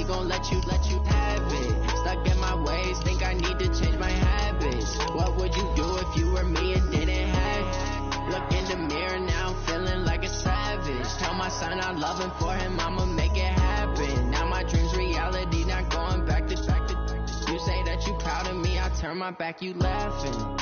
only gon' let you have it. Stuck in my ways, think I need to change my habits. What would you do if you were me and didn't have it? Look in the mirror now, I'm feeling like a savage. Tell my son I love him, for him I'ma make it happen. Now my dream's reality, not going back to. You say that you proud of me, I turn my back, you laughing.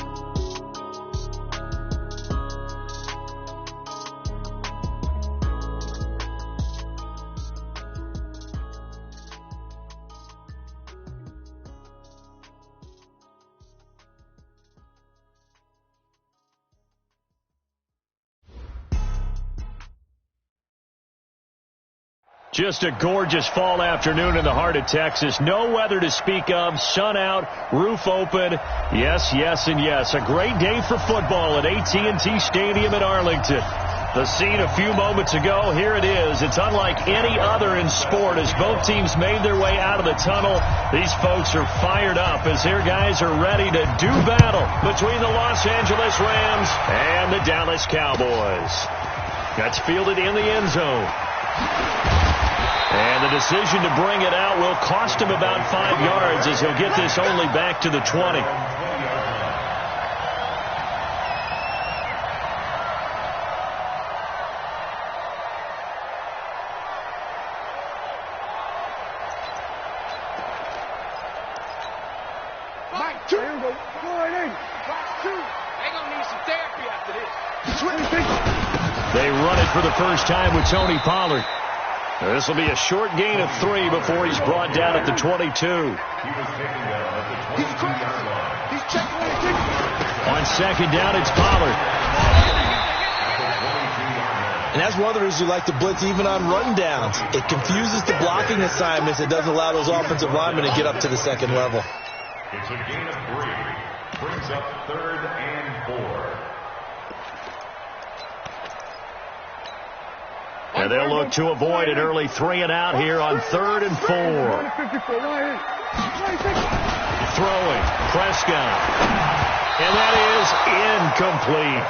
Just a gorgeous fall afternoon in the heart of Texas. No weather to speak of. Sun out, roof open. Yes, yes, and yes. A great day for football at AT&T Stadium in Arlington. The scene a few moments ago, here it is. It's unlike any other in sport as both teams made their way out of the tunnel. These folks are fired up as their guys are ready to do battle between the Los Angeles Rams and the Dallas Cowboys. That's fielded in the end zone. And the decision to bring it out will cost him about 5 yards as he'll get this only back to the 20. They run it for the first time with Tony Pollard. This will be a short gain of 3 before he's brought down at the 22. On second down, it's Pollard. And that's one of the reasons you like to blitz even on run downs. It confuses the blocking assignments. It doesn't allow those offensive linemen to get up to the second level. It's a gain of 3. Brings up 3rd and 4. And they'll look to avoid an early 3 and out here on 3rd and 4. Throwing, Prescott. And that is incomplete.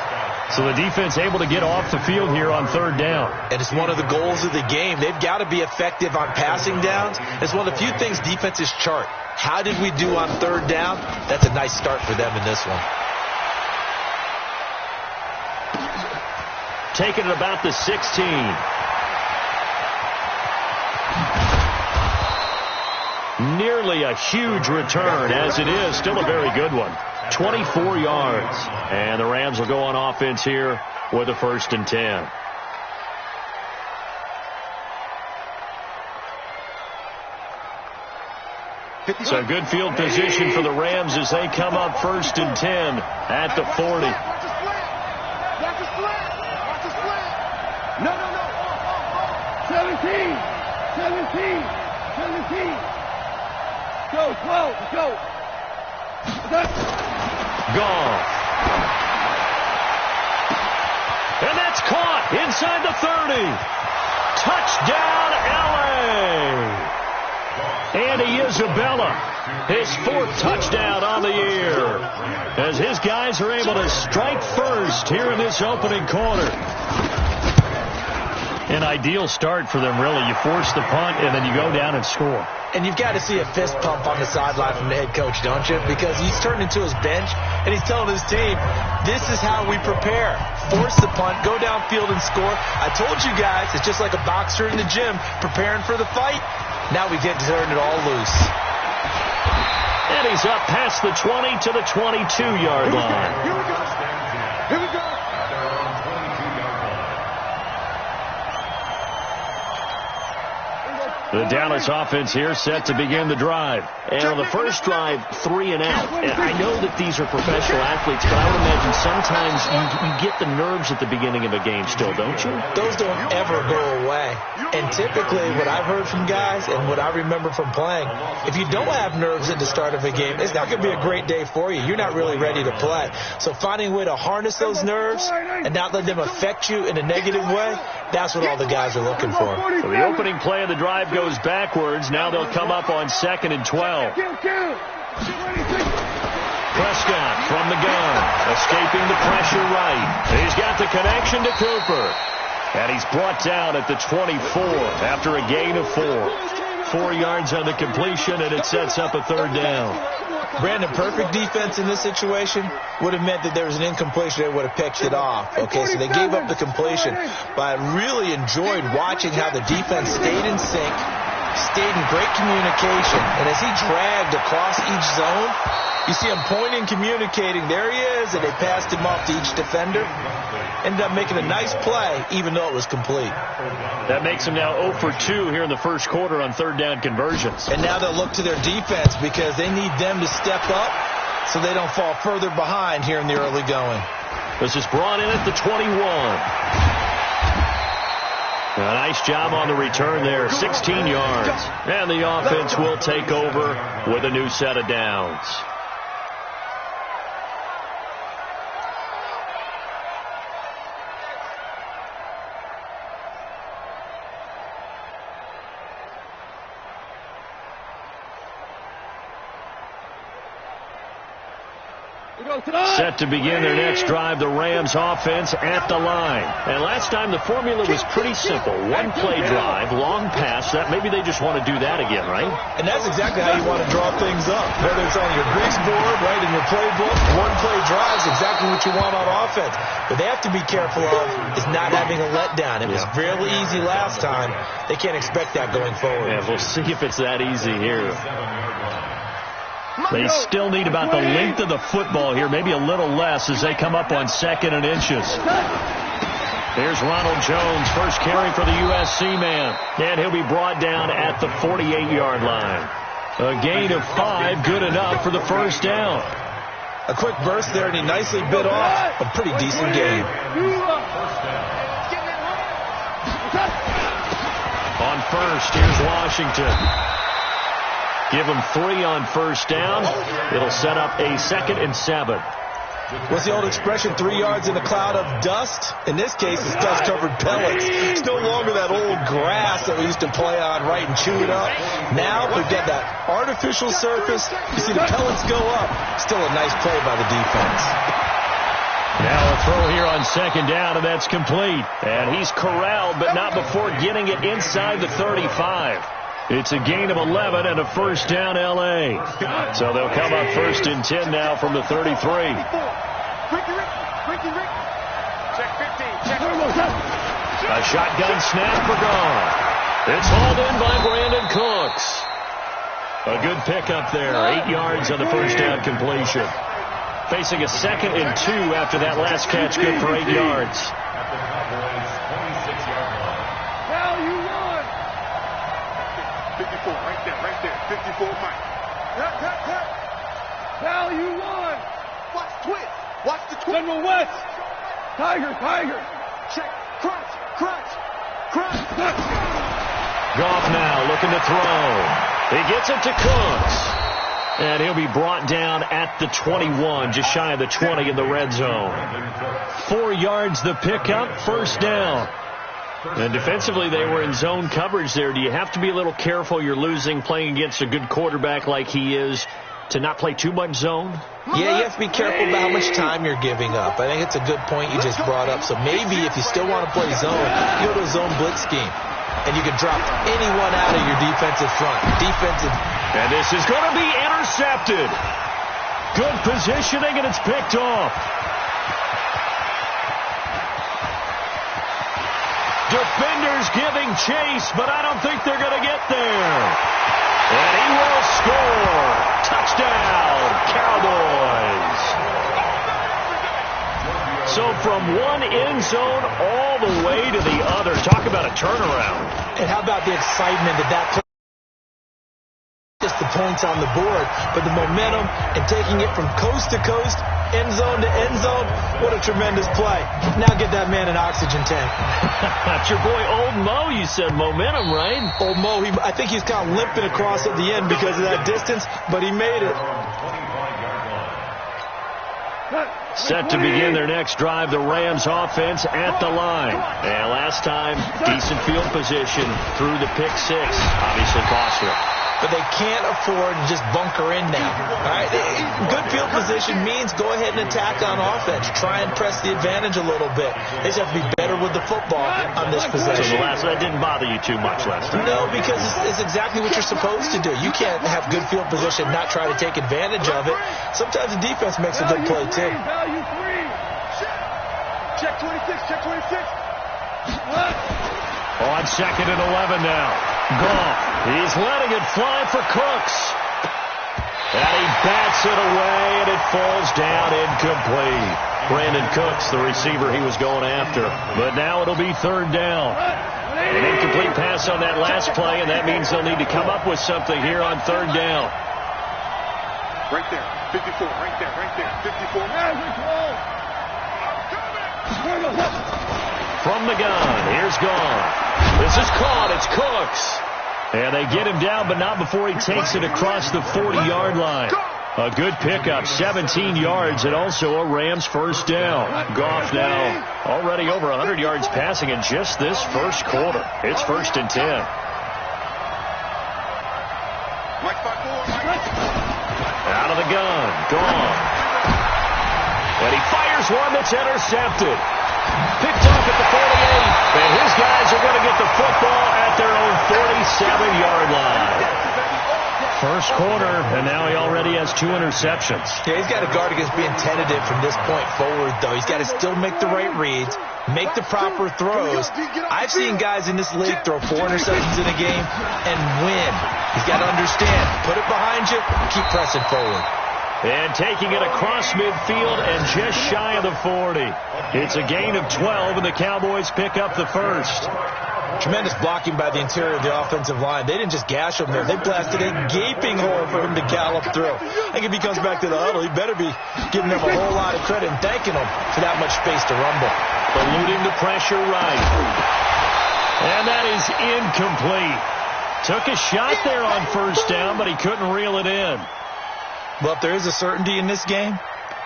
So the defense able to get off the field here on 3rd down. And it's one of the goals of the game. They've got to be effective on passing downs. It's one of the few things defenses chart. How did we do on 3rd down? That's a nice start for them in this one. Taking it about the 16. Nearly a huge return, as it is still a very good one. 24 yards. And the Rams will go on offense here with a 1st and 10. So good field position for the Rams as they come up 1st and 10 at the 40. No. 17. Go, 12, go. Goff. And that's caught inside the 30. Touchdown, L.A. Andy Isabella, his 4th touchdown on the year, as his guys are able to strike first here in this opening quarter. An ideal start for them, really. You force the punt, and then you go down and score. And you've got to see a fist pump on the sideline from the head coach, don't you? Because he's turned into his bench, and he's telling his team, this is how we prepare. Force the punt, go downfield and score. I told you guys, it's just like a boxer in the gym preparing for the fight. Now we get to turn it all loose. And he's up past the 20 to the 22-yard line. Here we go. The Dallas offense here set to begin the drive. And on the first drive, 3 and out. And I know that these are professional athletes, but I would imagine sometimes you get the nerves at the beginning of a game still, don't you? Those don't ever go away. And typically what I've heard from guys and what I remember from playing, if you don't have nerves at the start of a game, it's not going to be a great day for you. You're not really ready to play. So finding a way to harness those nerves and not let them affect you in a negative way, that's what all the guys are looking for. So the opening play of the drive goes backwards. Now they'll come up on 2nd and 12. Prescott from the gun, escaping the pressure right. He's got the connection to Cooper. And he's brought down at the 24 after a gain of 4. 4 yards on the completion, and it sets up a third down. Brandon, perfect defense in this situation would have meant that there was an incompletion. They would have picked it off. Okay, so they gave up the completion. But I really enjoyed watching how the defense stayed in sync, stayed in great communication. And as he dragged across each zone, you see him pointing, communicating. There he is, and they passed him off to each defender. Ended up making a nice play, even though it was complete. That makes him now 0 for 2 here in the first quarter on third down conversions. And now they'll look to their defense because they need them to step up so they don't fall further behind here in the early going. This is brought in at the 21. A nice job on the return there, 16 yards. And the offense will take over with a new set of downs. Set to begin their next drive, the Rams offense at the line. And last time the formula was pretty simple. One play drive, long pass. That maybe they just want to do that again, right? And that's exactly how you want to draw things up. Whether it's on your grease board, right, in your playbook, one play drive is exactly what you want on offense. But they have to be careful of is not having a letdown. It was fairly easy last time. They can't expect that going forward. Yeah, we'll see if it's that easy here. They still need about the length of the football here, maybe a little less as they come up on 2nd and inches. Here's Ronald Jones, first carry for the USC man. And he'll be brought down at the 48-yard line. A gain of 5, good enough for the first down. A quick burst there, and he nicely bit off a pretty decent gain. On first, here's Washington. Give them 3 on first down. It'll set up a 2nd and 7. What's the old expression, 3 yards in a cloud of dust? In this case, it's dust-covered pellets. It's no longer that old grass that we used to play on, right, and chew it up. Now we've got that artificial surface. You see the pellets go up. Still a nice play by the defense. Now a throw here on 2nd down, and that's complete. And he's corralled, but not before getting it inside the 35. It's a gain of 11 and a first down L.A. So they'll come up 1st and 10 now from the 33. Check 15. A shotgun snap for gone. It's hauled in by Brandon Cooks. A good pickup there. 8 yards on the first down completion. Facing a 2nd and 2 after that last catch, good for 8 yards. Right there. Cal, you won. Watch twist. Watch the twist. General West. Tiger. Check. Crunch. Goff now looking to throw. He gets it to Cooks. And he'll be brought down at the 21, just shy of the 20 in the red zone. 4 yards the pickup, first down. And defensively, they were in zone coverage there. Do you have to be a little careful? You're losing, playing against a good quarterback like he is, to not play too much zone? Yeah, you have to be careful about how much time you're giving up. I think it's a good point you just brought up. So maybe if you still want to play zone, you go to a zone blitz scheme. And you can drop anyone out of your defensive front. And this is going to be intercepted. Good positioning, and it's picked off. Defenders giving chase, but I don't think they're going to get there. And he will score. Touchdown, Cowboys. So from one end zone all the way to the other. Talk about a turnaround. And how about the excitement that play? Just the points on the board, but the momentum and taking it from coast to coast, end zone to end zone. What a tremendous play. Now get that man an oxygen tank. That's your boy Old Mo, you said. Momentum, right? Old Mo, I think he's kind of limping across at the end because of that distance, but he made it. Set to begin their next drive, the Rams offense at the line. And last time, decent field position through the pick six. Obviously cost them. but they can't afford to just bunker in now. All right? Good field position means go ahead and attack on offense. Try and press the advantage a little bit. They just have to be better with the football on this possession. So that didn't bother you too much last time? No, because it's exactly what you're supposed to do. You can't have good field position, not try to take advantage of it. Sometimes the defense makes a good play, too. Value free. Check 26, check 26. On 2nd and 11 now. Goff. He's letting it fly for Cooks. And he bats it away, and it falls down incomplete. Brandon Cooks, the receiver he was going after. But now it'll be 3rd down. An incomplete pass on that last play, and that means they'll need to come up with something here on 3rd down. Right there, 54, right there, 54. From the gun, here's Goff. This is caught, it's Cooks. And they get him down, but not before he takes it across the 40-yard line. A good pickup, 17 yards, and also a Rams 1st down. Goff now already over 100 yards passing in just this first quarter. It's 1st and 10. Out of the gun, Goff. And he fires one that's intercepted. Picked off at the 48, and his guys are going to get the football at their own 47-yard line. First quarter, and now he already has 2 interceptions. Yeah, he's got to guard against being tentative from this point forward, though. He's got to still make the right reads, make the proper throws. I've seen guys in this league throw 4 interceptions in a game and win. He's got to understand, put it behind you, keep pressing forward. And taking it across midfield and just shy of the 40. It's a gain of 12, and the Cowboys pick up the first. Tremendous blocking by the interior of the offensive line. They didn't just gash him there. They blasted a gaping hole for him to gallop through. I think if he comes back to the huddle, he better be giving them a whole lot of credit and thanking them for that much space to rumble. Eluding the pressure right. And that is incomplete. Took a shot there on 1st down, but he couldn't reel it in. Well, if there is a certainty in this game,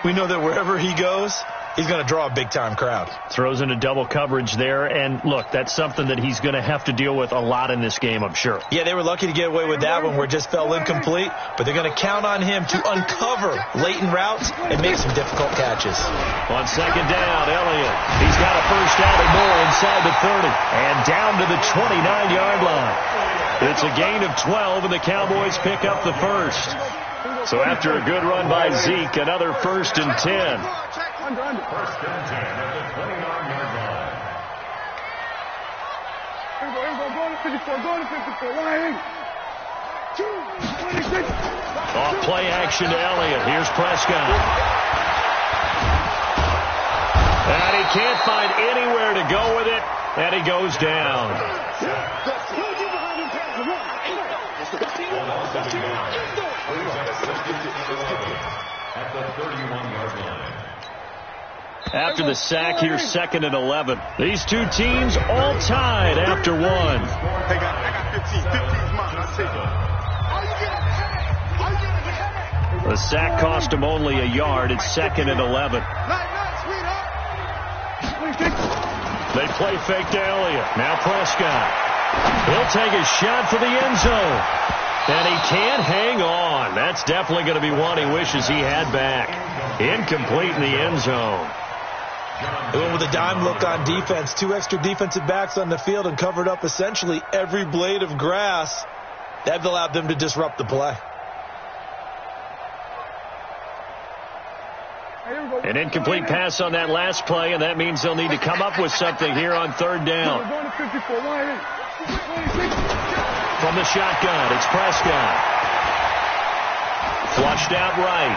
we know that wherever he goes, he's going to draw a big-time crowd. Throws into double coverage there, and look, that's something that he's going to have to deal with a lot in this game, I'm sure. Yeah, they were lucky to get away with that one where it just fell incomplete, but they're going to count on him to uncover latent routes and make some difficult catches. On 2nd down, Elliott. He's got a 1st down or more inside the 30, and down to the 29-yard line. It's a gain of 12, and the Cowboys pick up the first. So after a good run by Zeke, another 1st and 10. 1st and 10 at the 29-yard line. Go to 54, go to 54. 26. Off play action to Elliott. Here's Prescott. And he can't find anywhere to go with it, and he goes down. At the 31-yard line. After the sack, here's 2nd and 11. These two teams all tied after one. I got 15. 15's mine. I'll take it. The sack cost him only a yard. It's 2nd and 11. They play fake to Elliott. Now Prescott. He'll take a shot for the end zone. And he can't hang on. That's definitely going to be one he wishes he had back. Incomplete in the end zone. They went with a dime look on defense. 2 extra defensive backs on the field and covered up essentially every blade of grass. That allowed them to disrupt the play. An incomplete pass on that last play, and that means they'll need to come up with something here on 3rd down. From the shotgun, it's Prescott. Flushed out right.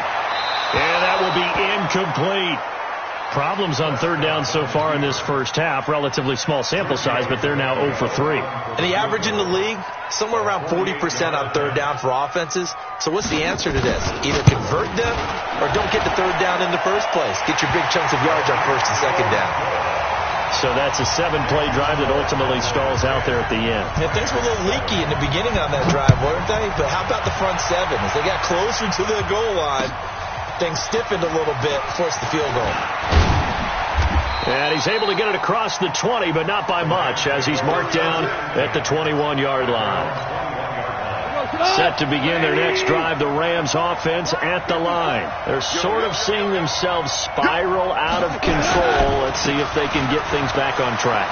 And that will be incomplete. Problems on 3rd down so far in this first half. Relatively small sample size, but they're now 0 for 3. And the average in the league, somewhere around 40% on 3rd down for offenses. So what's the answer to this? Either convert them or don't get the 3rd down in the first place. Get your big chunks of yards on 1st and 2nd down. So that's a 7-play drive that ultimately stalls out there at the end. Yeah, things were a little leaky in the beginning on that drive, weren't they? But how about the front 7? As they got closer to the goal line, things stiffened a little bit, forced the field goal. And he's able to get it across the 20, but not by much, as he's marked down at the 21-yard line. Set to begin their next drive, the Rams offense at the line. They're sort of seeing themselves spiral out of control. Let's see if they can get things back on track.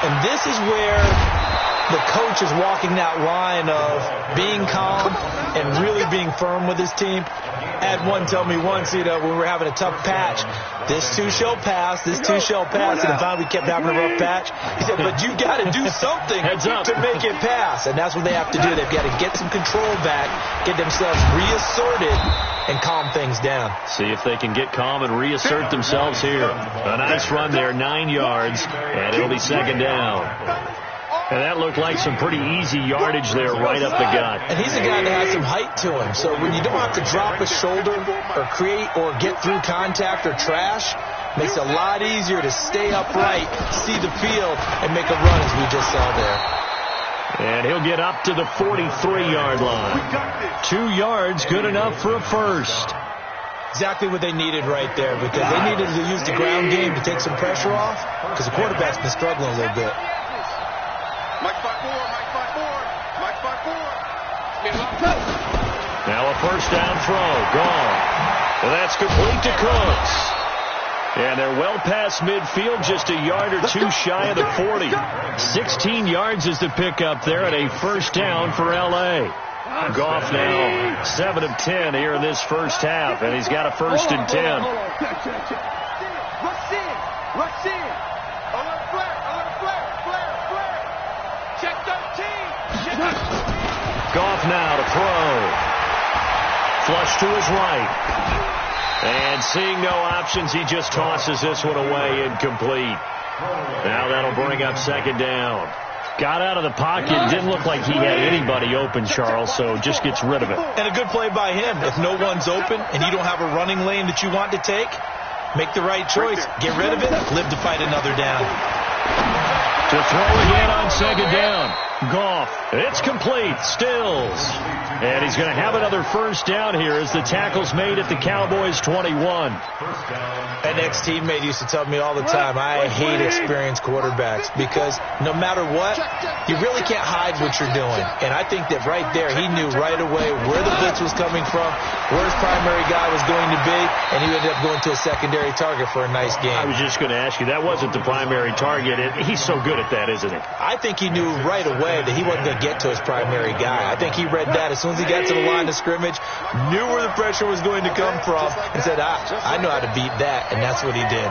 And this is where the coach is walking that line of being calm and really being firm with his team. I had one tell me once, when we were having a tough patch, this too shall pass, this too shall pass, and finally we kept having a rough patch. He said, but you got to do something to make it pass, and that's what they have to do. They've got to get some control back, get themselves reasserted, and calm things down. See if they can get calm and reassert themselves here. A nice run there, 9 yards, and it'll be second down. And that looked like some pretty easy yardage there right up the gut. And he's a guy that has some height to him. So when you don't have to drop a shoulder or create or get through contact or trash, makes it a lot easier to stay upright, see the field, and make a run as we just saw there. And he'll get up to the 43-yard line. 2 yards, good enough for a first. Exactly what they needed right there, because they needed to use the ground game to take some pressure off, because the quarterback's been struggling a little bit. Now a first down throw, gone. Well, that's complete to Cooks. And they're well past midfield, just a yard or two shy of the 40. 16 yards is the pickup there at a first down for L.A. Goff now 7 of 10 here in this first half, and he's got a first and 10. Rush in. Alert flare. Check 13. Goff now to throw. Flush to his right. And seeing no options, he just tosses this one away, incomplete. Now that'll bring up second down. Got out of the pocket. Didn't look like he had anybody open, Charles, so just gets rid of it. And a good play by him. If no one's open and you don't have a running lane that you want to take, make the right choice. Get rid of it. Live to fight another down. To throw again on second down. Goff. It's complete. Stills. And he's going to have another first down here as the tackle's made at the Cowboys' 21. An ex-teammate used to tell me all the time, I hate experienced quarterbacks because no matter what, you really can't hide what you're doing. And I think that right there, he knew right away where the blitz was coming from, where his primary guy was going to be, and he ended up going to a secondary target for a nice game. I was just going to ask you, that wasn't the primary target. He's so good at that, isn't he? I think he knew right away that he wasn't going to get to his primary guy. I think he read that as soon as he got to the line of scrimmage, knew where the pressure was going to come from, and said, I know how to beat that, and that's what he did.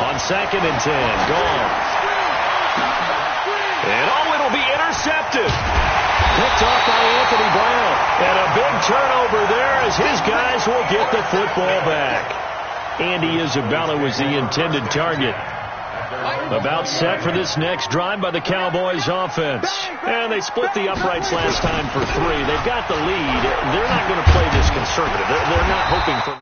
On second and 10, gone. And it'll be intercepted. Picked off by Anthony Brown. And a big turnover there as his guys will get the football back. Andy Isabella was the intended target. About set for this next drive by the Cowboys offense. And they split the uprights last time for 3. They've got the lead. They're not going to play this conservative. They're not hoping for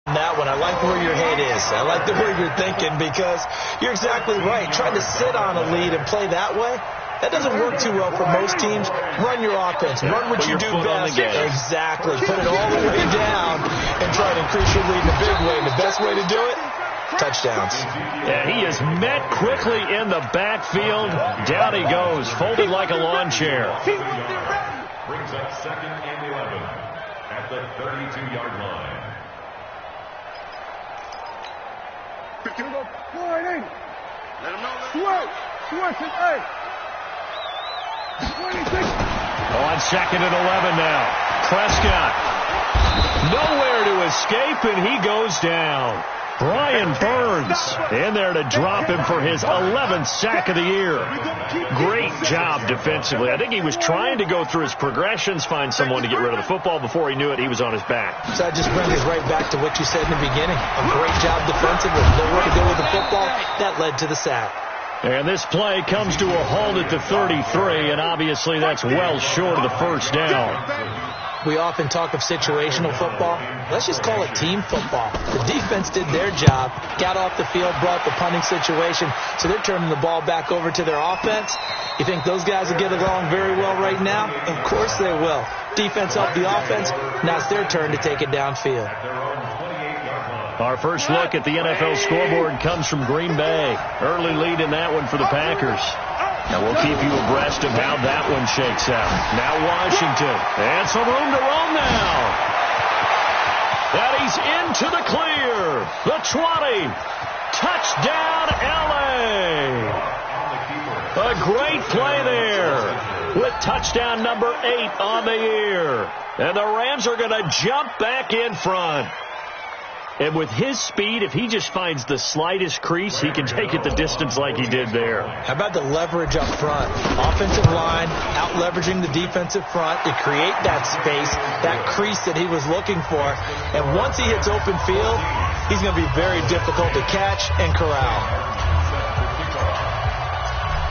that one. I like where your head is. I like the way you're thinking because you're exactly right. Trying to sit on a lead and play that way, that doesn't work too well for most teams. Run your offense. Run what you do best. Exactly. Put it all the way down and try to increase your lead in a big way. And the best way to do it, touchdowns. Yeah, he is met quickly in the backfield. Down he goes, folded like a lawn chair. Brings up second and 11 at the 32-yard line. 15 go. 480. Let him know. 2-8. 26. On second and 11 now. Prescott. Nowhere to escape, and he goes down. Brian Burns in there to drop him for his 11th sack of the year. Great job defensively. I think he was trying to go through his progressions, find someone to get rid of the football. Before he knew it, he was on his back. So that just brings us right back to what you said in the beginning. A great job defensively. Nowhere to go with the football. That led to the sack. And this play comes to a halt at the 33, and obviously that's well short of the first down. We often talk of situational football. Let's just call it team football. The defense did their job, got off the field, brought the punting situation, so they're turning the ball back over to their offense. You think those guys will get along very well right now? Of course they will. Defense helped the offense. Now it's their turn to take it downfield. Our first look at the NFL scoreboard comes from Green Bay. Early lead in that one for the Packers. And we'll keep you abreast of how that one shakes out. Now Washington. And some room to roam now. And he's into the clear. The 20. Touchdown, L.A. A great play there with touchdown number 8 on the year. And the Rams are going to jump back in front. And with his speed, if he just finds the slightest crease, he can take it the distance like he did there. How about the leverage up front? Offensive line, out-leveraging the defensive front to create that space, that crease that he was looking for. And once he hits open field, he's going to be very difficult to catch and corral.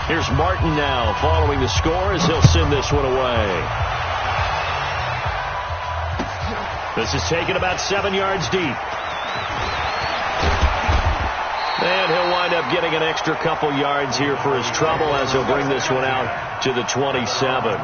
Here's Martin now following the score as he'll send this one away. This is taken about 7 yards deep. And he'll wind up getting an extra couple yards here for his trouble as he'll bring this one out to the 27.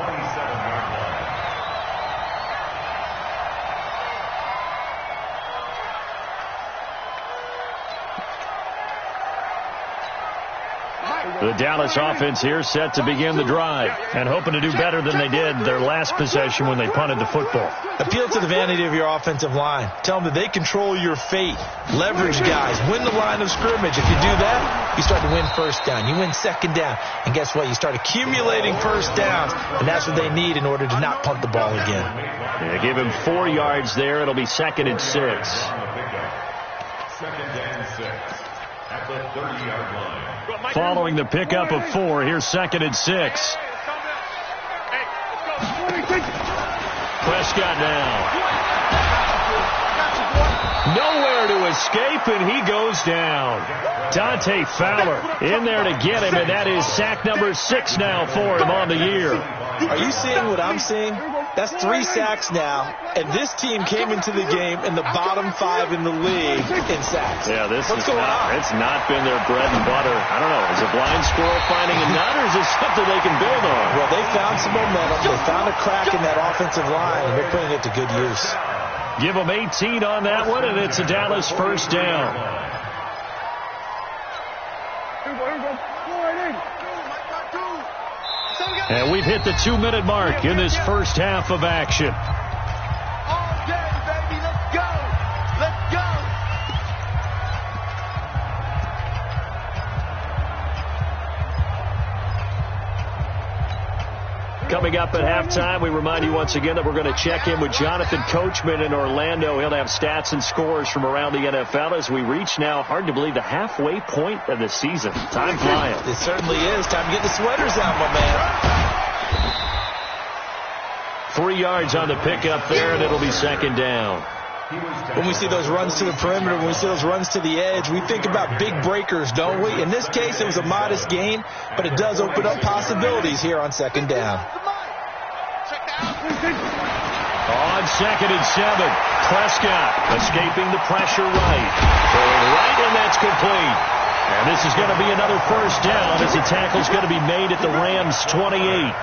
The Dallas offense here set to begin the drive and hoping to do better than they did their last possession when they punted the football. Appeal to the vanity of your offensive line. Tell them that they control your fate. Leverage guys. Win the line of scrimmage. If you do that, you start to win first down. You win second down. And guess what? You start accumulating first downs. And that's what they need in order to not punt the ball again. Yeah, give him 4 yards there. It'll be 2nd and 6. 2nd and 6 at the 30-yard line. Following the pickup of 4, here's 2nd and 6. Prescott now. Nowhere to escape, and he goes down. Dante Fowler in there to get him, and that is sack number 6 now for him on the year. Are you seeing what I'm seeing? That's 3 sacks now, and this team came into the game in the bottom 5 in the league in sacks. Yeah, it's not been their bread and butter. I don't know. Is a blind squirrel finding a nut, or is it something they can build on? Well, they found some momentum. They found a crack in that offensive line, and they're putting it to good use. Give them 18 on that one, and it's a Dallas first down. And we've hit the 2-minute mark in this first half of action. All day, baby. Let's go. Let's go. Coming up at halftime, we remind you once again that we're going to check in with Jonathan Coachman in Orlando. He'll have stats and scores from around the NFL as we reach now, hard to believe, the halfway point of the season. Time flying. It certainly is. Time to get the sweaters out, my man. 3 yards on the pickup there, and it'll be 2nd down. When we see those runs to the perimeter, when we see those runs to the edge, we think about big breakers, don't we? In this case, it was a modest gain, but it does open up possibilities here on 2nd down. On 2nd and 7, Prescott escaping the pressure right. Going right, and that's complete. And this is going to be another first down as the tackle's going to be made at the Rams' 28.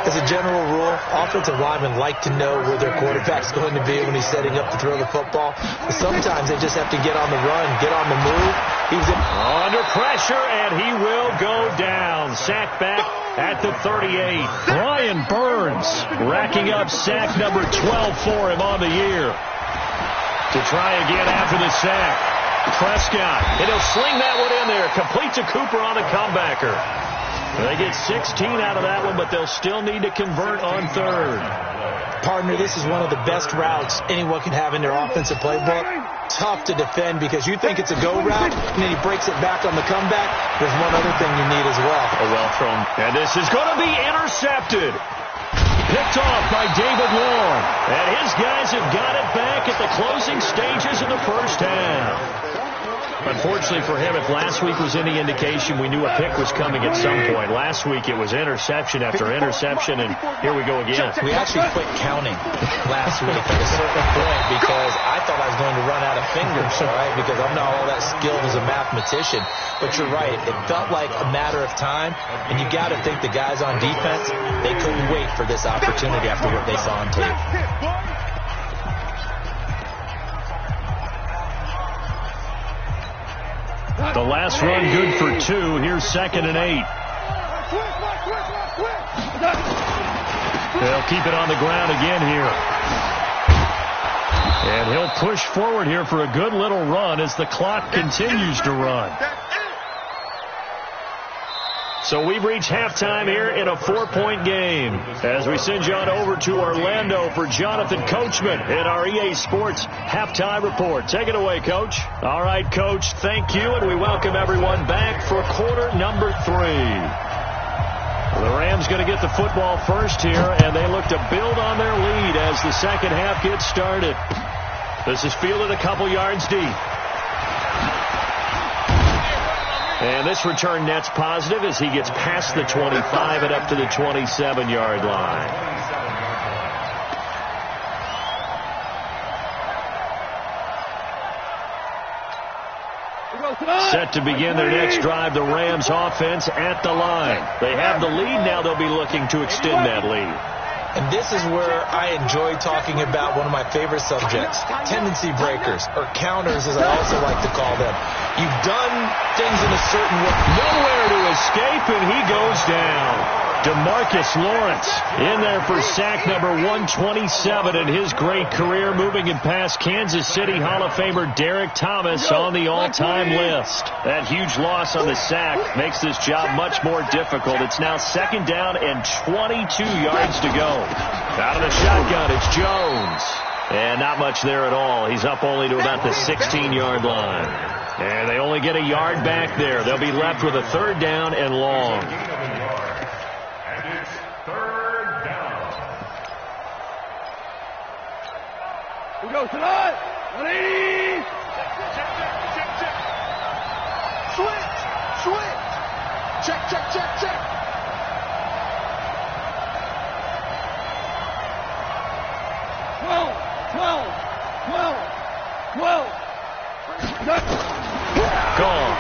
As a general rule, offensive linemen like to know where their quarterback's going to be when he's setting up to throw the football. But sometimes they just have to get on the run, get on the move. He's under pressure, and he will go down. Sack back at the 38. Brian Burns racking up sack number 12 for him on the year. To try again after the sack. Prescott, and he'll sling that one in there. Complete to Cooper on the comebacker. They get 16 out of that one, but they'll still need to convert on 3rd. Partner, this is one of the best routes anyone can have in their offensive playbook. Tough to defend because you think it's a go route, and then he breaks it back on the comeback. There's one other thing you need as well. A well-thrown. And this is going to be intercepted. Picked off by David Long. And his guys have got it back at the closing stages of the first half. Unfortunately for him, if last week was any indication, we knew a pick was coming at some point. Last week it was interception after interception, and here we go again. We actually quit counting last week at a certain point because I thought I was going to run out of fingers, all right, because I'm not all that skilled as a mathematician. But you're right, it felt like a matter of time, and you got to think the guys on defense, they couldn't wait for this opportunity after what they saw on tape. The last run good for 2. Here's 2nd and 8. They'll keep it on the ground again here. And he'll push forward here for a good little run as the clock continues to run. So we've reached halftime here in a 4-point game as we send you on over to Orlando for Jonathan Coachman in our EA Sports Halftime Report. Take it away, Coach. All right, Coach, thank you, and we welcome everyone back for quarter number 3. The Rams going to get the football first here, and they look to build on their lead as the second half gets started. This is fielded a couple yards deep. And this return net's positive as he gets past the 25 and up to the 27-yard line. Set to begin their next drive, the Rams offense at the line. They have the lead now. They'll be looking to extend that lead. And this is where I enjoy talking about one of my favorite subjects, tendency breakers, or counters as I also like to call them. You've done things in a certain way. Nowhere to escape, and he goes down. DeMarcus Lawrence in there for sack number 127 in his great career, moving it past Kansas City Hall of Famer Derek Thomas on the all-time list. That huge loss on the sack makes this job much more difficult. It's now second down and 22 yards to go. Out of the shotgun, it's Jones. And not much there at all. He's up only to about the 16-yard line. And they only get a yard back there. They'll be left with a third down and long. We go tonight. 180. Switch. Check. 12. Gone.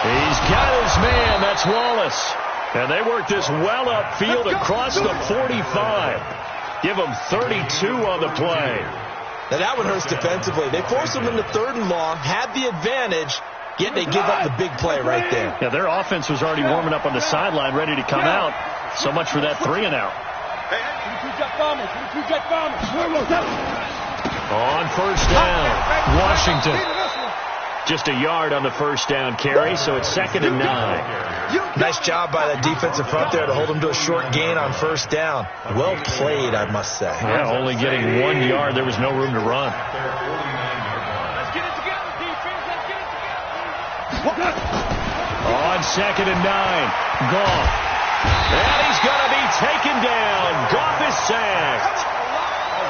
He's got his man. That's Wallace. And they work this well upfield across the 45. Give them 32 on the play. Now that one hurts defensively. They force them into third and long, had the advantage, yet they give up the big play right there. Yeah, their offense was already warming up on the sideline, ready to come out. So much for that 3 and out. On first down, Washington. Just a yard on the first down carry, so it's 2nd and 9. Nice job by that defensive front there to hold them to a short gain on first down. Well played, I must say. Yeah, only getting 1 yard. There was no room to run. Let's get it together, defense. Let's get it together. On 2nd and 9, Goff. And he's going to be taken down. Goff is sacked.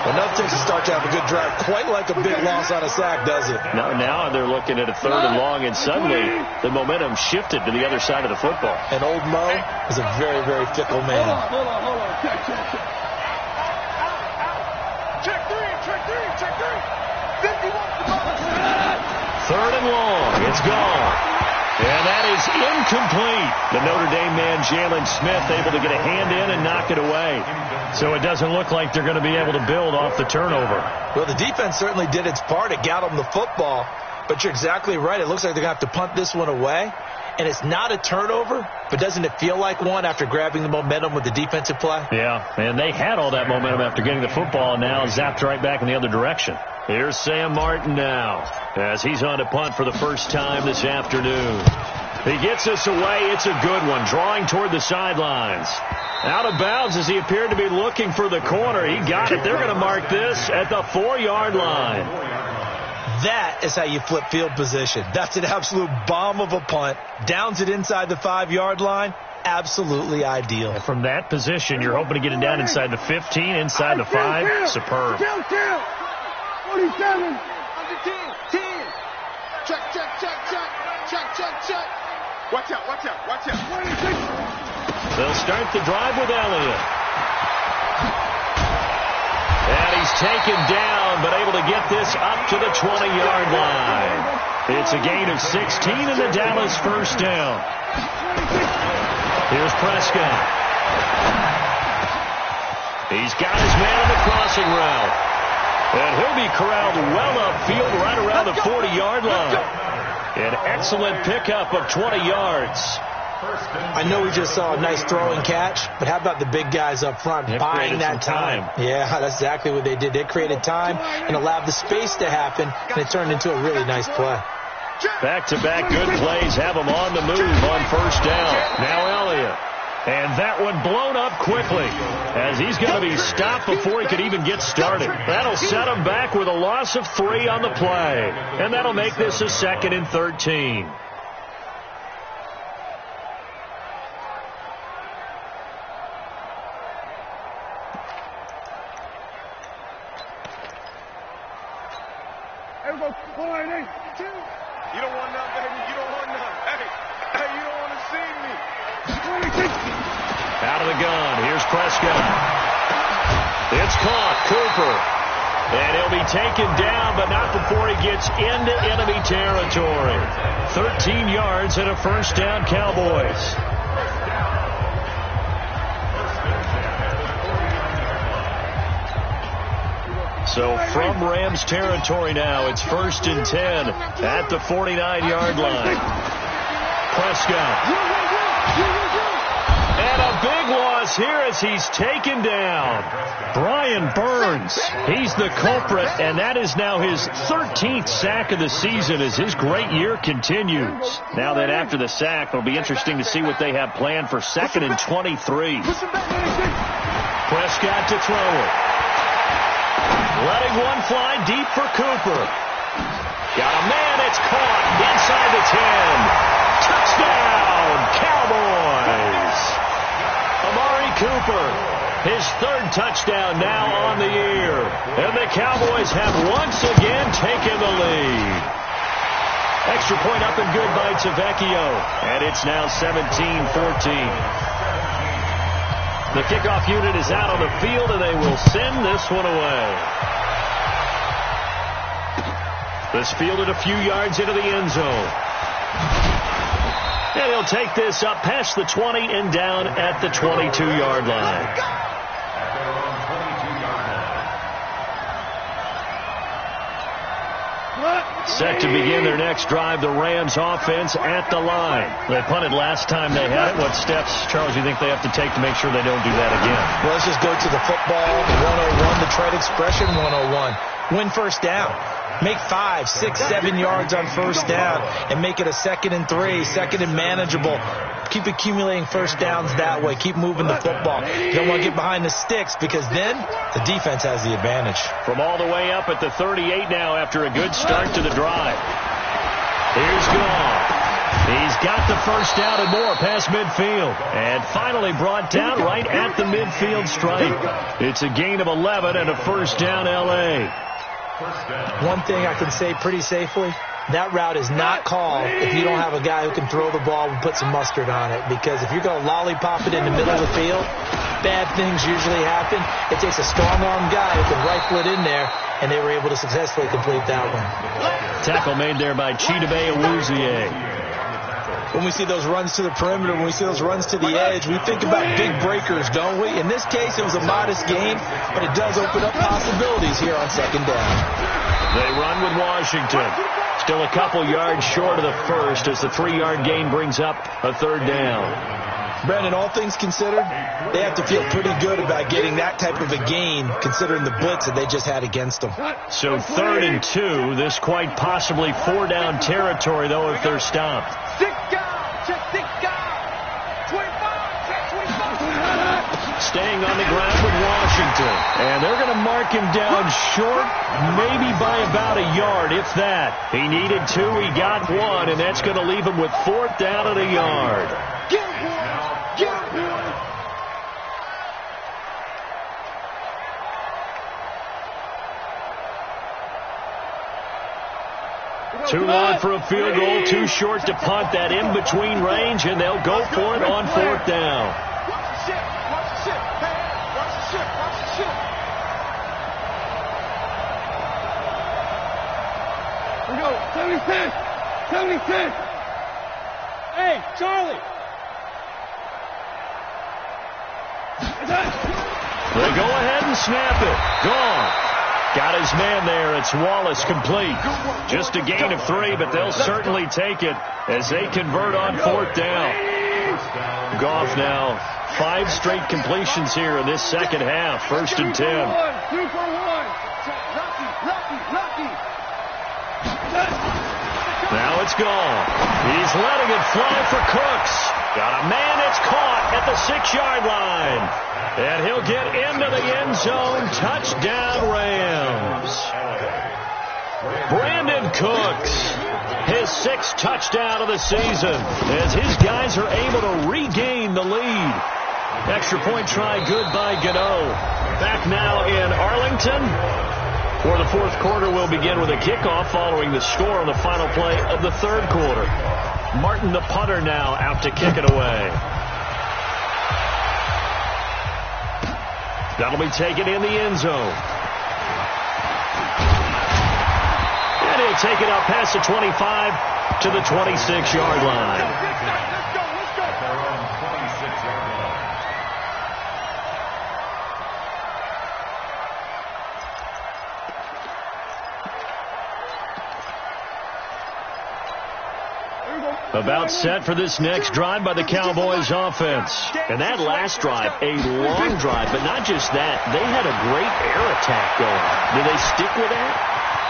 Enough takes to start to have a good drive. Quite like a big loss on a sack, does it? Now they're looking at a 3rd and long, and suddenly the momentum shifted to the other side of the football. And old Mo is a very, very fickle man. Hold on. Check. Check three. 51. 3rd and long. It's gone. And that is incomplete. The Notre Dame man, Jalen Smith, able to get a hand in and knock it away. So it doesn't look like they're going to be able to build off the turnover. Well, the defense certainly did its part. It got them the football. But you're exactly right. It looks like they're going to have to punt this one away. And it's not a turnover, but doesn't it feel like one after grabbing the momentum with the defensive play? Yeah, and they had all that momentum after getting the football, and now zapped right back in the other direction. Here's Sam Martin now as he's on to punt for the first time this afternoon. He gets this away. It's a good one, drawing toward the sidelines. Out of bounds as he appeared to be looking for the corner. He got it. They're going to mark this at the 4-yard line. That is how you flip field position. That's an absolute bomb of a punt. Downs it inside the 5-yard line. Absolutely ideal. And from that position, you're hoping to get it down inside the 15, inside the 5. Superb. 47. Under 10. Check. Watch out. 26. They'll start the drive with Elliott. And he's taken down, but able to get this up to the 20-yard line. It's a gain of 16 and the Dallas first down. Here's Prescott. He's got his man on the crossing route. And he'll be corralled well upfield right around the 40-yard line. An excellent pickup of 20 yards. I know we just saw a nice throwing catch, but how about the big guys up front buying that time? Yeah, that's exactly what they did. They created time and allowed the space to happen, and it turned into a really nice play. Back-to-back good plays have them on the move on first down. Now Elliott. And that one blown up quickly as he's going to be stopped before he could even get started. That'll set him back with a loss of 3 on the play. And that'll make this a 2nd and 13. You don't want none, baby. You don't want none. Hey, you don't want to see me. Out of the gun. Here's Prescott. It's caught. Cooper. And he'll be taken down, but not before he gets into enemy territory. 13 yards and a first down, Cowboys. So from Rams territory now, it's 1st and 10 at the 49-yard line. Prescott. And a big loss here as he's taken down. Brian Burns, he's the culprit, and that is now his 13th sack of the season as his great year continues. Now that after the sack, it'll be interesting to see what they have planned for 2nd and 23. Prescott to throw it. Letting one fly deep for Cooper. Got a man, it's caught inside the 10. Touchdown, Cowboys. Amari Cooper, his 3rd touchdown now on the year. And the Cowboys have once again taken the lead. Extra point up and good by Tavecchio. And it's now 17-14. The kickoff unit is out on the field, and they will send this one away. This fielded a few yards into the end zone. And he'll take this up past the 20 and down at the 22-yard line. Set to begin their next drive, the Rams offense at the line. They punted last time they had it. What steps, Charles, do you think they have to take to make sure they don't do that again? Well, let's just go to the football 101, the trade expression 101. Win first down. Make 5, 6, 7 yards on first down and make it a 2nd and 3, 2nd and manageable. Keep accumulating first downs that way. Keep moving the football. You don't want to get behind the sticks because then the defense has the advantage. From all the way up at the 38 now after a good start to the drive. Here's Gone. He's got the first down and more past midfield. And finally brought down right at the midfield stripe. It's a gain of 11 and a first down L.A. One thing I can say pretty safely, that route is not called if you don't have a guy who can throw the ball and put some mustard on it. Because if you're going to lollipop it in the middle of the field, bad things usually happen. It takes a strong-arm guy who can rifle it in there, and they were able to successfully complete that one. Tackle made there by Chidobe Awuzie. When we see those runs to the perimeter, when we see those runs to the edge, we think about big breakers, don't we? In this case, it was a modest gain, but it does open up possibilities here on 2nd down. They run with Washington. Still a couple yards short of the first as the 3-yard gain brings up a 3rd down. Brandon, all things considered, they have to feel pretty good about getting that type of a gain considering the blitz that they just had against them. So 3rd and 2, this quite possibly 4-down territory, though, if they're stopped. Staying on the ground with Washington. And they're going to mark him down short, maybe by about a yard, if that. He needed 2, he got 1, and that's going to leave him with 4th down and a yard. Too long for a field goal, too short to punt that in between range, and they'll go for it on 4th down. Here we go. 76. 76. Hey, Charlie. They go ahead and snap it. Gone. Got his man there. It's Wallace complete. Just a gain of 3, but they'll certainly take it as they convert on 4th down. Goff now 5 straight completions here in this second half. 1st and 10. 2 for 1. Lucky. Now it's gone. He's letting it fly for Cooks. Got a man that's caught at the 6-yard line. And he'll get into the end zone. Touchdown, Rams. Brandon Cooks, his 6th touchdown of the season, as his guys are able to regain the lead. Extra point try good by Gano. Back now in Arlington. For the 4th quarter, we'll begin with a kickoff following the score on the final play of the 3rd quarter. Martin, the punter, now out to kick it away. That'll be taken in the end zone. And he'll take it up past the 25 to the 26-yard line. About set for this next drive by the Cowboys offense. And that last drive, a long drive, but not just that. They had a great air attack going. Do they stick with that?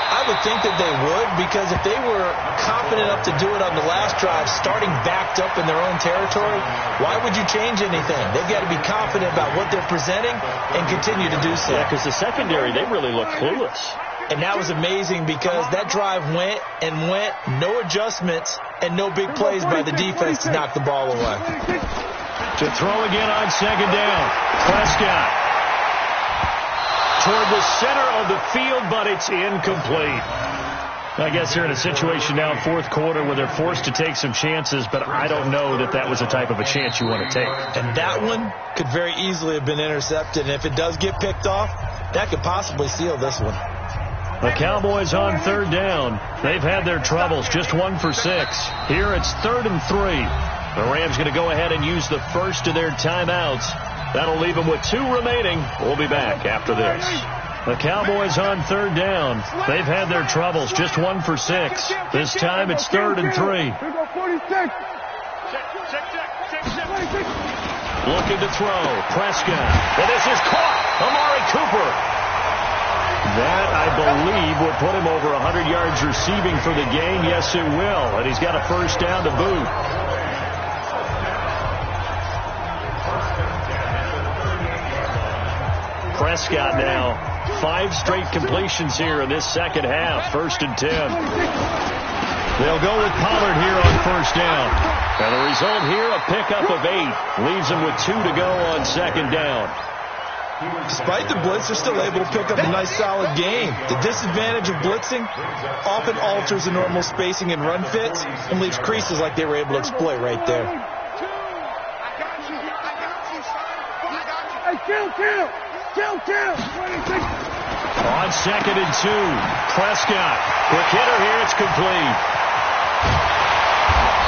I would think that they would, because if they were confident enough to do it on the last drive, starting backed up in their own territory, why would you change anything? They've got to be confident about what they're presenting and continue to do so. Yeah, because the secondary, they really look clueless. And that was amazing because that drive went and went, no adjustments, and no big plays by the defense to knock the ball away. To throw again on 2nd down. Prescott toward the center of the field, but it's incomplete. I guess they're in a situation now in 4th quarter where they're forced to take some chances, but I don't know that that was the type of a chance you want to take. And that one could very easily have been intercepted, and if it does get picked off, that could possibly seal this one. The Cowboys on 3rd down. They've had their troubles, just 1 for 6. Here it's 3rd and 3. The Rams going to go ahead and use the first of their timeouts. That'll leave them with 2 remaining. We'll be back after this. The Cowboys on 3rd down. They've had their troubles, just 1 for 6. This time it's 3rd and 3. Looking to throw. Prescott. And this is caught. Amari Cooper. That, I believe, will put him over 100 yards receiving for the game. Yes, it will. And he's got a 1st down to boot. Prescott now 5 straight completions here in this second half. 1st and 10. They'll go with Pollard here on 1st down. And the result here, a pickup of 8. Leaves them with 2 to go on 2nd down. Despite the blitz, they're still able to pick up a nice, solid game. The disadvantage of blitzing often alters the normal spacing and run fits and leaves creases like they were able to exploit right there. On 2nd and 2, Prescott. Quick hitter here, it's complete.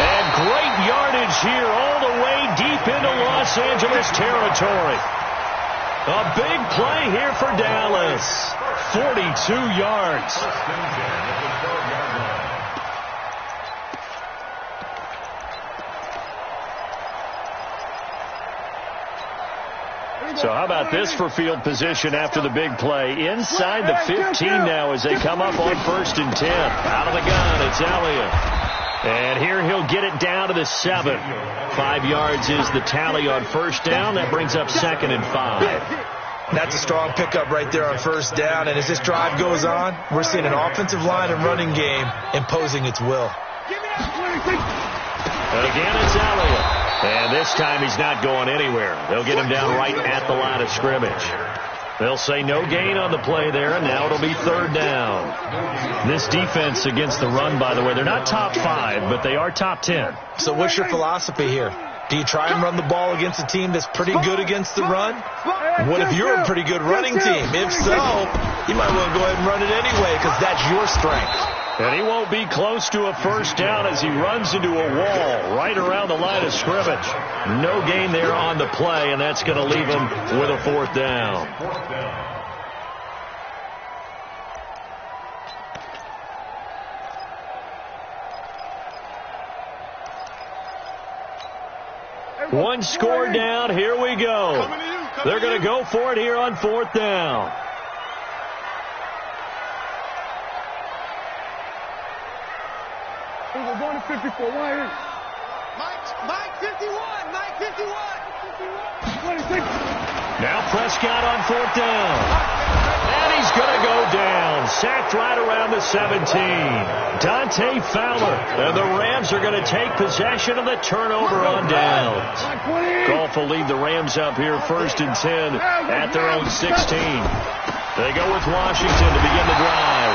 And great yardage here all the way deep into Los Angeles territory. A big play here for Dallas. 42 yards. So how about this for field position after the big play? Inside the 15 now as they come up on 1st and 10. Out of the gun, it's Elliott. And here he'll get it down to the 7. 5 yards is the tally on 1st down. That brings up 2nd and 5. That's a strong pickup right there on 1st down. And as this drive goes on, we're seeing an offensive line and running game imposing its will. Again, it's Elliott. And this time he's not going anywhere. They'll get him down right at the line of scrimmage. They'll say no gain on the play there, and now it'll be 3rd down. This defense against the run, by the way, they're not top 5, but they are top 10. So what's your philosophy here? Do you try and run the ball against a team that's pretty good against the run? What if you're a pretty good running team? If so, you might want to go ahead and run it anyway because that's your strength. And he won't be close to a 1st down as he runs into a wall right around the line of scrimmage. No gain there on the play, and that's going to leave him with a 4th down. One score down. Here we go. They're going to go for it here on 4th down. We're going to 54. Mike 51. Mike 51. 26. Now Prescott on 4th down. And he's going to go down. Sacked right around the 17. Dante Fowler. And the Rams are going to take possession of the turnover on downs. Goff will lead the Rams up here 1st and 10 at their own 16. They go with Washington to begin the drive.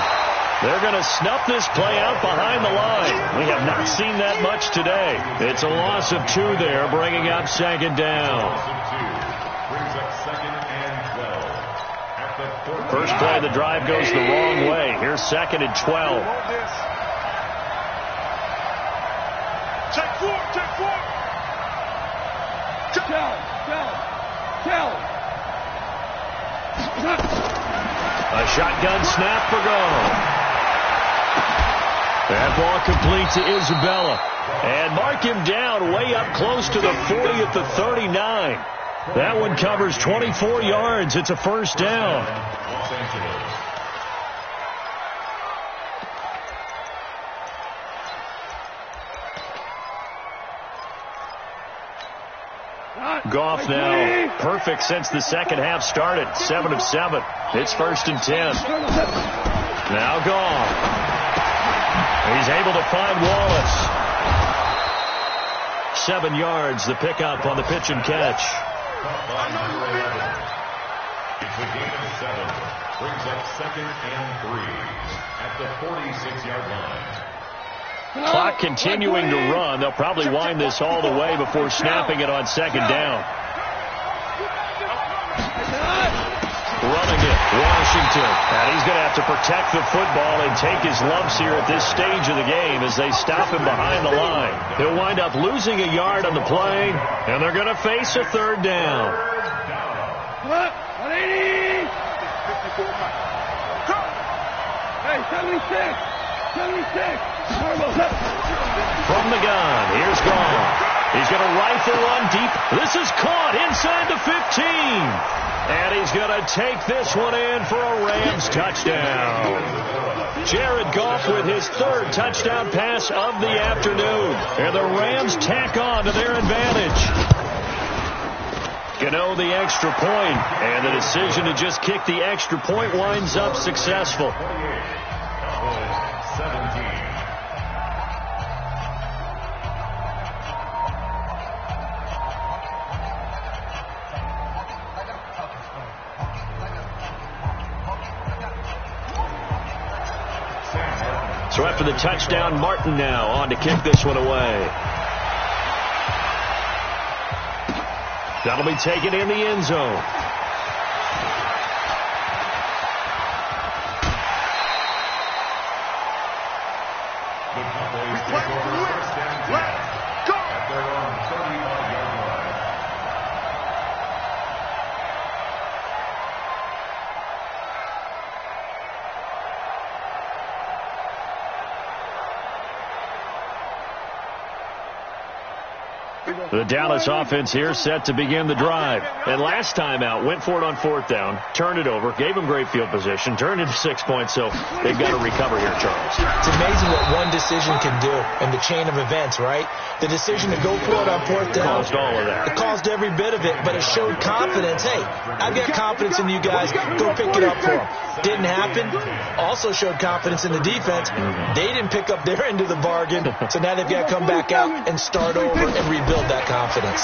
They're going to snuff this play out behind the line. We have not seen that much today. It's a loss of 2 there, bringing up 2nd down. First play of the drive goes the wrong way. Here's 2nd and 12. Check 4. A shotgun snap for Goff. That ball complete to Isabella. And mark him down way up close to the 40 at the 39. That one covers 24 yards. It's a 1st down. Goff now perfect since the second half started. 7 of 7. It's 1st and 10. Now Goff. He's able to find Wallace. 7 yards, the pickup on the pitch and catch. It's a gain of 7. Brings up 2nd and 3 at the 46-yard line. Clock continuing to run. They'll probably wind this all the way before snapping it on 2nd down. Running it, Washington. And he's going to have to protect the football and take his lumps here at this stage of the game as they stop him behind the line. He'll wind up losing a yard on the play, and they're going to face a 3rd down. 180. Hey, 76. From the gun, here's Goff. He's going to rifle one deep. This is caught inside the 15. And he's going to take this one in for a Rams touchdown. Jared Goff with his 3rd touchdown pass of the afternoon. And the Rams tack on to their advantage. Gano the extra point, and the decision to just kick the extra point winds up successful. 17. So after the touchdown, Martin now on to kick this one away. That'll be taken in the end zone. The Cowboys take over 1st and 10 at their own 35-yard line. The Dallas offense here set to begin the drive. And last time out, went for it on 4th down, turned it over, gave them great field position, turned it to 6 points, so they've got to recover here, Charles. It's amazing what one decision can do in the chain of events, right? The decision to go for it on 4th down. Caused all of that. It caused every bit of it, but it showed confidence. Hey, I've got confidence in you guys. Go pick it up for them. Didn't happen. Also showed confidence in the defense. They didn't pick up their end of the bargain, so now they've got to come back out and start over and rebuild that confidence.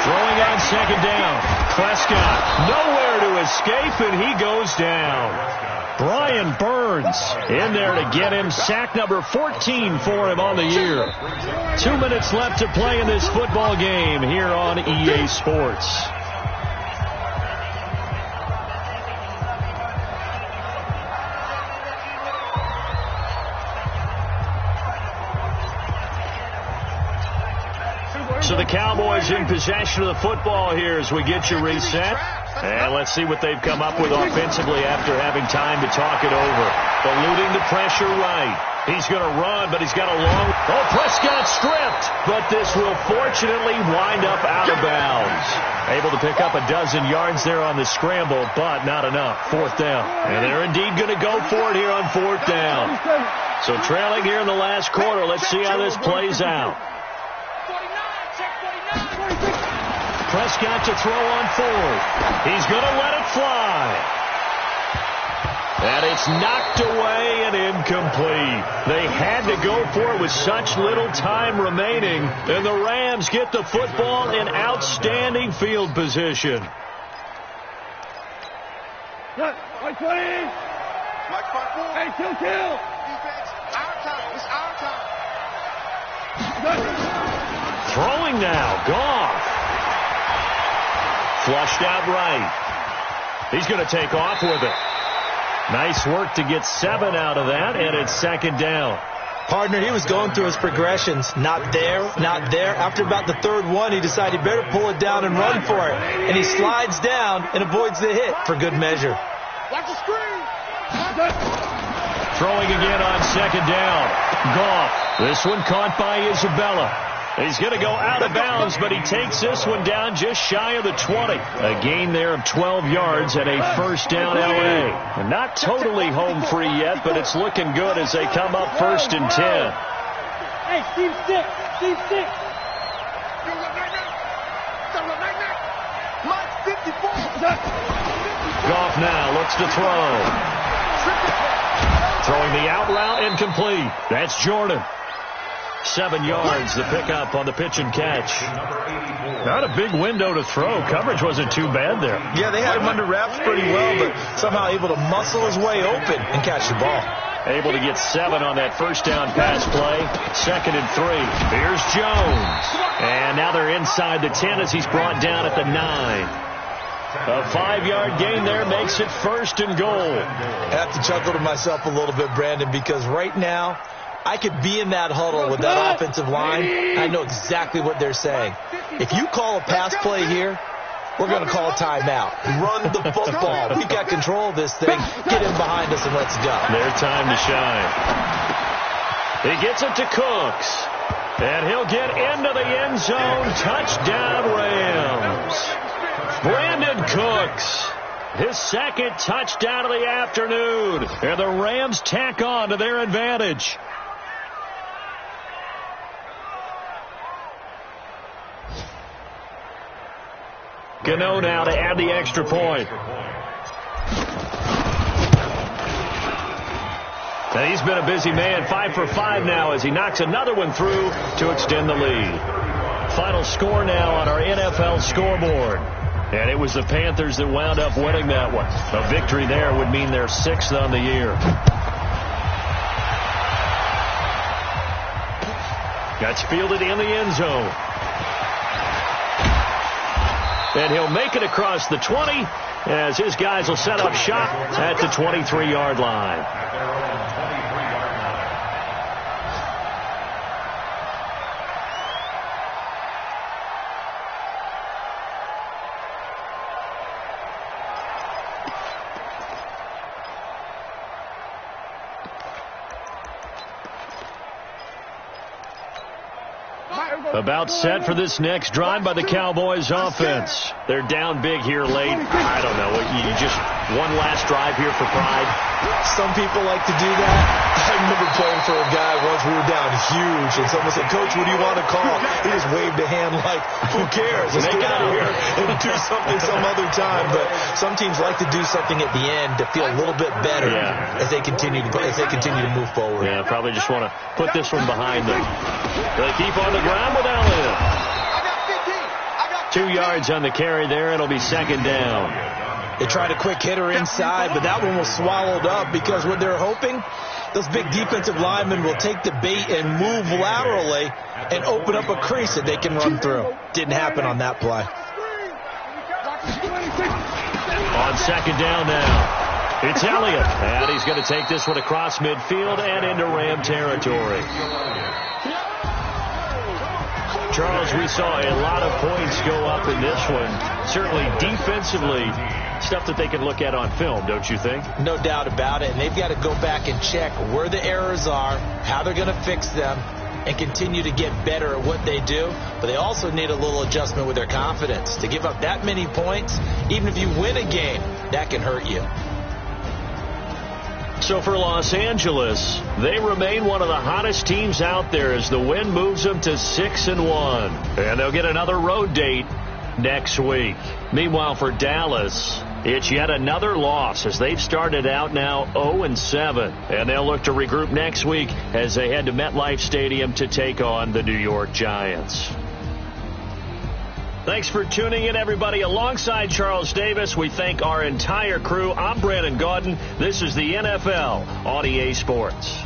Throwing on 2nd down. Prescott nowhere to escape, and he goes down. Brian Burns in there to get him. Sack number 14 for him on the year. 2 minutes left to play in this football game here on EA Sports. So the Cowboys in possession of the football here as we get you reset. And let's see what they've come up with offensively after having time to talk it over. Eluding the pressure right. He's going to run, but he's got a long... Oh, Prescott stripped, but this will fortunately wind up out of bounds. Able to pick up a dozen yards there on the scramble, but not enough. 4th down. And they're indeed going to go for it here on 4th down. So trailing here in the last quarter. Let's see how this plays out. Prescott to throw on 4th. He's going to let it fly. And it's knocked away and incomplete. They had to go for it with such little time remaining. And the Rams get the football in outstanding field position. Mike 20. Mike 5. Hey, kill. Defense, our time. It's our time. Throwing now. Goff. Flushed out right. He's going to take off with it. Nice work to get 7 out of that, and it's 2nd down. Partner, he was going through his progressions. Not there, not there. After about the 3rd one, he decided he better pull it down and run for it. And he slides down and avoids the hit for good measure. Watch the screen. Throwing again on 2nd down. Goff. This one caught by Isabella. He's going to go out of bounds, but he takes this one down just shy of the 20. A gain there of 12 yards and a 1st down L.A. And not totally home free yet, but it's looking good as they come up 1st and 10. Hey, Steve Stick. Mike 54. Goff now looks to throw. Throwing the out route incomplete. That's Jordan. 7 yards, the pickup on the pitch and catch. Not a big window to throw. Coverage wasn't too bad there. Yeah, they had him under wraps pretty well, but somehow able to muscle his way open and catch the ball. Able to get 7 on that 1st down pass play. 2nd and 3. Here's Jones. And now they're inside the 10 as he's brought down at the 9. A 5-yard gain there makes it 1st and goal. I have to chuckle to myself a little bit, Brandon, because right now, I could be in that huddle with that offensive line. I know exactly what they're saying. If you call a pass play here, we're going to call a timeout. Run the football. We got control of this thing. Get in behind us and let's go. Their time to shine. He gets it to Cooks. And he'll get into the end zone. Touchdown, Rams. Brandon Cooks. His 2nd touchdown of the afternoon. And the Rams tack on to their advantage. Gano now to add the extra point. And he's been a busy man. 5 for 5 now as he knocks another one through to extend the lead. Final score now on our NFL scoreboard. And it was the Panthers that wound up winning that one. A victory there would mean they're 6th on the year. That's fielded in the end zone. And he'll make it across the 20 as his guys will set up shop at the 23-yard line. About set for this next drive by the Cowboys offense. They're down big here late. I don't know. You just one last drive here for pride. Some people like to do that. I remember playing for a guy once. We were down huge, and someone said, "Coach, what do you want to call?" He just waved a hand like, "Who cares? Let's get out of here and do something some other time." But some teams like to do something at the end to feel a little bit better as they continue to move forward. Yeah, probably just want to put this one behind them. They keep on the ground with Elliott. 2 yards on the carry there. It'll be 2nd down. They tried a quick hitter inside, but that one was swallowed up because what they're hoping, those big defensive linemen will take the bait and move laterally and open up a crease that they can run through. Didn't happen on that play. On 2nd down now, it's Elliott. And he's going to take this one across midfield and into Ram territory. Charles, we saw a lot of points go up in this one. Certainly defensively, stuff that they can look at on film, don't you think? No doubt about it. And they've got to go back and check where the errors are, how they're going to fix them, and continue to get better at what they do. But they also need a little adjustment with their confidence. To give up that many points, even if you win a game, that can hurt you. So for Los Angeles, they remain one of the hottest teams out there as the win moves them to 6-1. And they'll get another road date next week. Meanwhile, for Dallas, it's yet another loss as they've started out now 0-7. And they'll look to regroup next week as they head to MetLife Stadium to take on the New York Giants. Thanks for tuning in, everybody. Alongside Charles Davis, we thank our entire crew. I'm Brandon Gaudin. This is the NFL on EA Sports.